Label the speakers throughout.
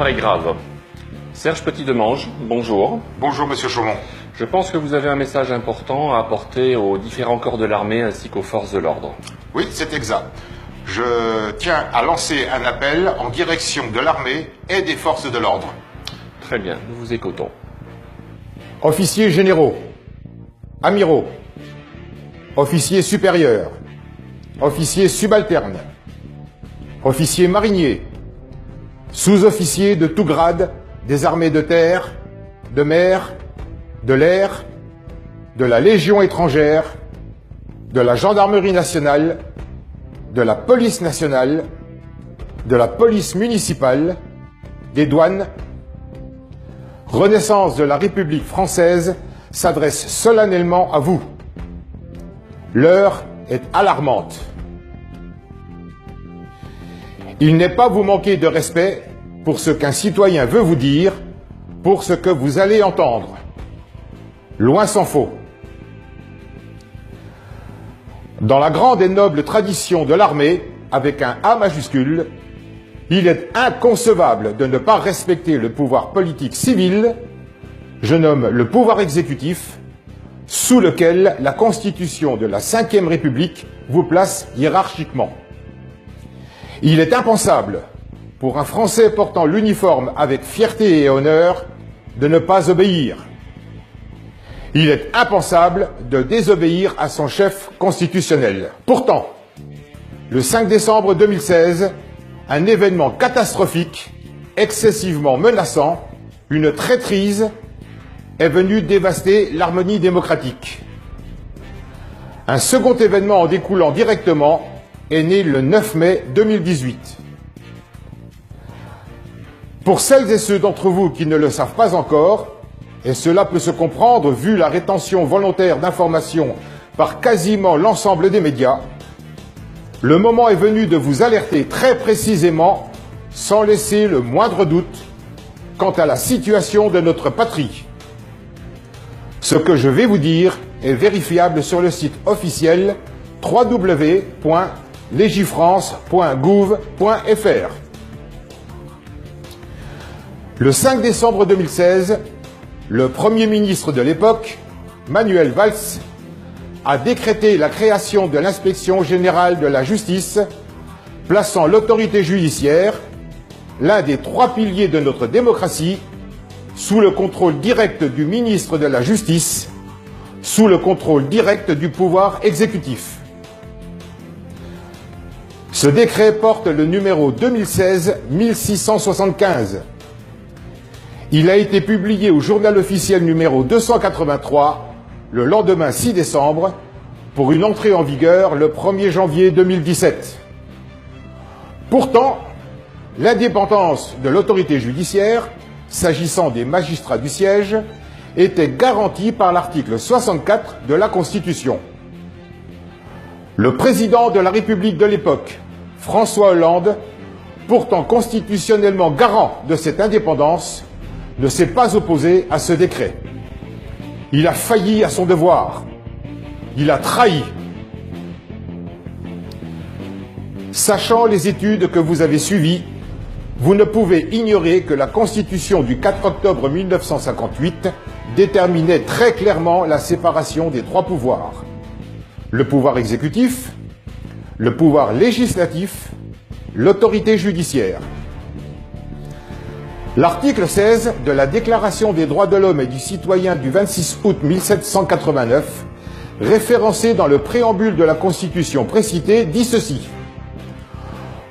Speaker 1: L'heure est grave. Serge Petit-Demange, bonjour.
Speaker 2: Bonjour Monsieur Chaumont.
Speaker 1: Je pense que vous avez un message important à apporter aux différents corps de l'armée ainsi qu'aux forces de l'ordre.
Speaker 2: Oui, c'est exact. Je tiens à lancer un appel en direction de l'armée et des forces de l'ordre.
Speaker 1: Très bien, nous vous écoutons.
Speaker 3: Officiers généraux, amiraux, officiers supérieurs, officiers subalternes, officiers mariniers, sous-officiers de tout grade des armées de terre, de mer, de l'air, de la Légion étrangère, de la Gendarmerie nationale, de la Police nationale, de la Police municipale, des douanes. Renaissance de la République française s'adresse solennellement à vous. L'heure est alarmante. Il n'est pas vous manquer de respect pour ce qu'un citoyen veut vous dire, pour ce que vous allez entendre. Loin s'en faut. Dans la grande et noble tradition de l'armée, avec un A majuscule, il est inconcevable de ne pas respecter le pouvoir politique civil, je nomme le pouvoir exécutif, sous lequel la Constitution de la Ve République vous place hiérarchiquement. Il est impensable, pour un Français portant l'uniforme avec fierté et honneur, de ne pas obéir. Il est impensable de désobéir à son chef constitutionnel. Pourtant, le 5 décembre 2016, un événement catastrophique, excessivement menaçant, une traîtrise, est venu dévaster l'harmonie démocratique. Un second événement en découlant directement est né le 9 mai 2018. Pour celles et ceux d'entre vous qui ne le savent pas encore, et cela peut se comprendre vu la rétention volontaire d'informations par quasiment l'ensemble des médias, le moment est venu de vous alerter très précisément, sans laisser le moindre doute, quant à la situation de notre patrie. Ce que je vais vous dire est vérifiable sur le site officiel www.legifrance.gouv.fr. Le 5 décembre 2016, le Premier ministre de l'époque, Manuel Valls, a décrété la création de l'Inspection générale de la justice, plaçant l'autorité judiciaire, l'un des 3 piliers de notre démocratie, sous le contrôle direct du ministre de la Justice, sous le contrôle direct du pouvoir exécutif. Ce décret porte le numéro 2016-1675. Il a été publié au journal officiel numéro 283 le lendemain 6 décembre pour une entrée en vigueur le 1er janvier 2017. Pourtant, l'indépendance de l'autorité judiciaire, s'agissant des magistrats du siège, était garantie par l'article 64 de la Constitution. Le président de la République de l'époque, François Hollande, pourtant constitutionnellement garant de cette indépendance, ne s'est pas opposé à ce décret. Il a failli à son devoir. Il a trahi. Sachant les études que vous avez suivies, vous ne pouvez ignorer que la Constitution du 4 octobre 1958 déterminait très clairement la séparation des 3 pouvoirs. Le pouvoir exécutif, le pouvoir législatif, l'autorité judiciaire. L'article 16 de la Déclaration des droits de l'homme et du citoyen du 26 août 1789, référencé dans le préambule de la Constitution précitée, dit ceci.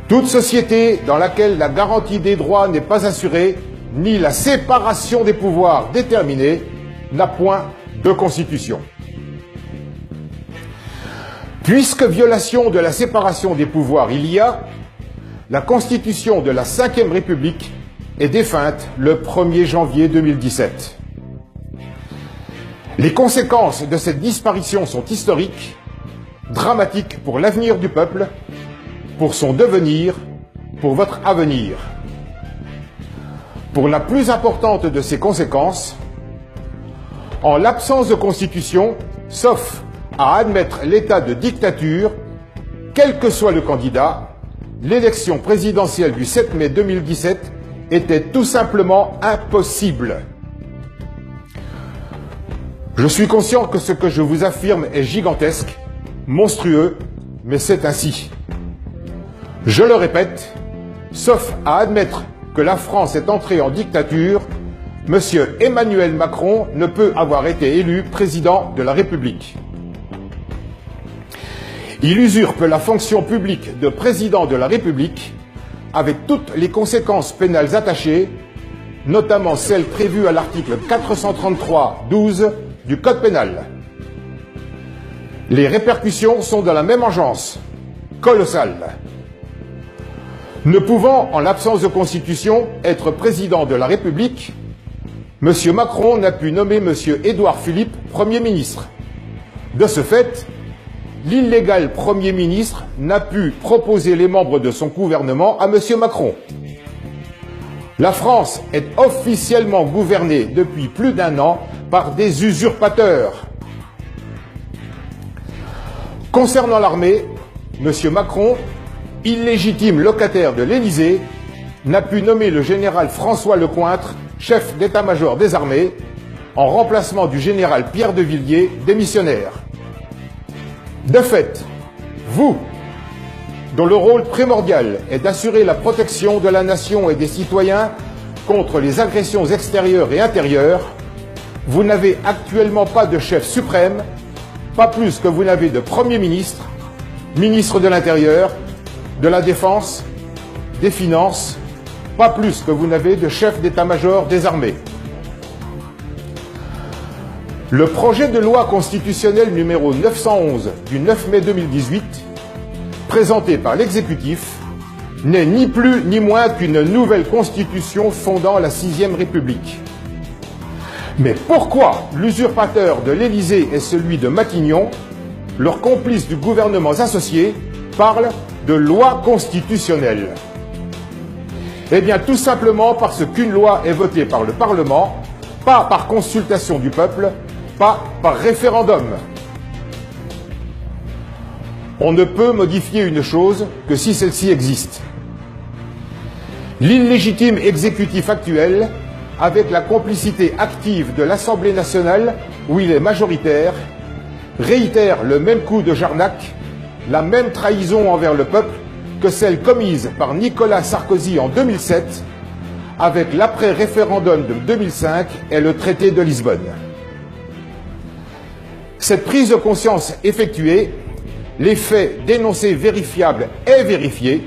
Speaker 3: Toute société dans laquelle la garantie des droits n'est pas assurée, ni la séparation des pouvoirs déterminée, n'a point de constitution. Puisque violation de la séparation des pouvoirs il y a, la Constitution de la Ve République est défunte le 1er janvier 2017. Les conséquences de cette disparition sont historiques, dramatiques pour l'avenir du peuple, pour son devenir, pour votre avenir. Pour la plus importante de ces conséquences, en l'absence de constitution, sauf à admettre l'état de dictature, quel que soit le candidat, l'élection présidentielle du 7 mai 2017 était tout simplement impossible. Je suis conscient que ce que je vous affirme est gigantesque, monstrueux, mais c'est ainsi. Je le répète, sauf à admettre que la France est entrée en dictature, M. Emmanuel Macron ne peut avoir été élu président de la République. Il usurpe la fonction publique de président de la République avec toutes les conséquences pénales attachées, notamment celles prévues à l'article 433-12 du Code pénal. Les répercussions sont de la même engeance, colossales. Ne pouvant, en l'absence de constitution, être président de la République, M. Macron n'a pu nommer M. Édouard Philippe Premier ministre. De ce fait, l'illégal Premier ministre n'a pu proposer les membres de son gouvernement à M. Macron. La France est officiellement gouvernée depuis plus d'1 an par des usurpateurs. Concernant l'armée, M. Macron, illégitime locataire de l'Élysée, n'a pu nommer le général François Lecointre, chef d'état-major des armées, en remplacement du général Pierre de Villiers, démissionnaire. De fait, vous, dont le rôle primordial est d'assurer la protection de la nation et des citoyens contre les agressions extérieures et intérieures, vous n'avez actuellement pas de chef suprême, pas plus que vous n'avez de Premier ministre, ministre de l'Intérieur, de la Défense, des Finances, pas plus que vous n'avez de chef d'état-major des armées. Le projet de loi constitutionnelle numéro 911 du 9 mai 2018, présenté par l'exécutif, n'est ni plus ni moins qu'une nouvelle constitution fondant la 6e République. Mais pourquoi l'usurpateur de l'Élysée et celui de Matignon, leurs complices du gouvernement associé, parlent de loi constitutionnelle? Eh bien, tout simplement parce qu'une loi est votée par le Parlement, pas par consultation du peuple, pas par référendum. On ne peut modifier une chose que si celle-ci existe. L'illégitime exécutif actuel, avec la complicité active de l'Assemblée nationale, où il est majoritaire, réitère le même coup de Jarnac, la même trahison envers le peuple que celle commise par Nicolas Sarkozy en 2007, avec l'après-référendum de 2005 et le traité de Lisbonne. Cette prise de conscience effectuée, les faits dénoncés vérifiables et vérifiés,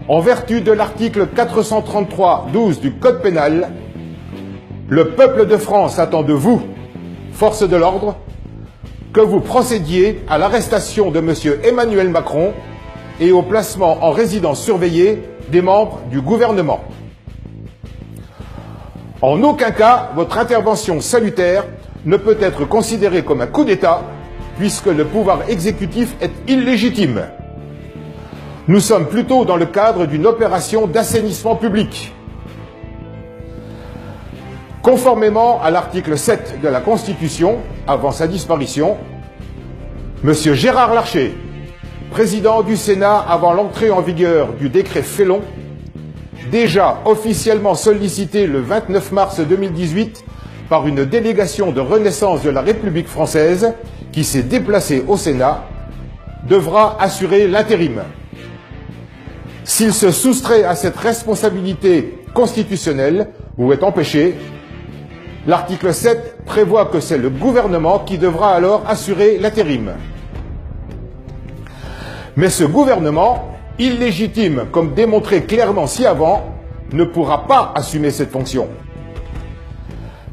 Speaker 3: en vertu de l'article 433-12 du Code pénal, le peuple de France attend de vous, forces de l'ordre, que vous procédiez à l'arrestation de M. Emmanuel Macron et au placement en résidence surveillée des membres du gouvernement. En aucun cas, votre intervention salutaire ne peut être considérée comme un coup d'État, puisque le pouvoir exécutif est illégitime. Nous sommes plutôt dans le cadre d'une opération d'assainissement public. Conformément à l'article 7 de la Constitution, avant sa disparition, M. Gérard Larcher, président du Sénat avant l'entrée en vigueur du décret Félon, déjà officiellement sollicité le 29 mars 2018 par une délégation de Renaissance de la République française qui s'est déplacée au Sénat, devra assurer l'intérim. S'il se soustrait à cette responsabilité constitutionnelle ou est empêché, l'article 7 prévoit que c'est le gouvernement qui devra alors assurer l'intérim. Mais ce gouvernement, illégitime comme démontré clairement ci-avant, ne pourra pas assumer cette fonction.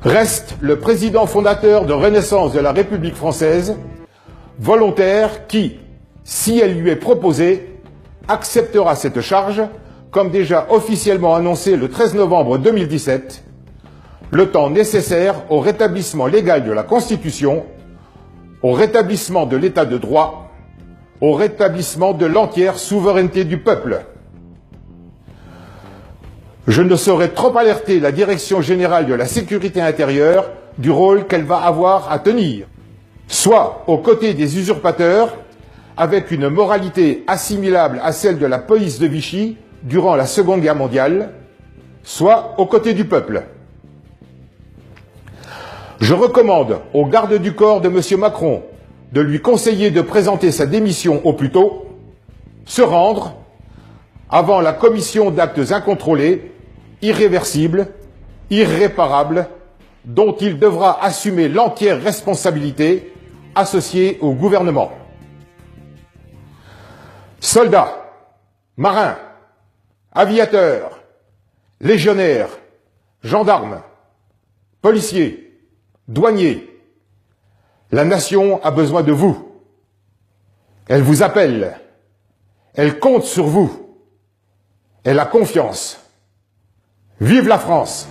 Speaker 3: Reste le président fondateur de Renaissance de la République française, volontaire qui, si elle lui est proposée, acceptera cette charge, comme déjà officiellement annoncé le 13 novembre 2017, le temps nécessaire au rétablissement légal de la Constitution, au rétablissement de l'état de droit, au rétablissement de l'entière souveraineté du peuple. Je ne saurais trop alerter la Direction générale de la sécurité intérieure du rôle qu'elle va avoir à tenir, soit aux côtés des usurpateurs, avec une moralité assimilable à celle de la police de Vichy durant la Seconde Guerre mondiale, soit aux côtés du peuple. Je recommande au garde du corps de M. Macron de lui conseiller de présenter sa démission au plus tôt, se rendre avant la commission d'actes incontrôlés, irréversibles, irréparables, dont il devra assumer l'entière responsabilité associée au gouvernement. Soldats, marins, aviateurs, légionnaires, gendarmes, policiers, douaniers, la nation a besoin de vous. Elle vous appelle. Elle compte sur vous. Elle a confiance. Vive la France!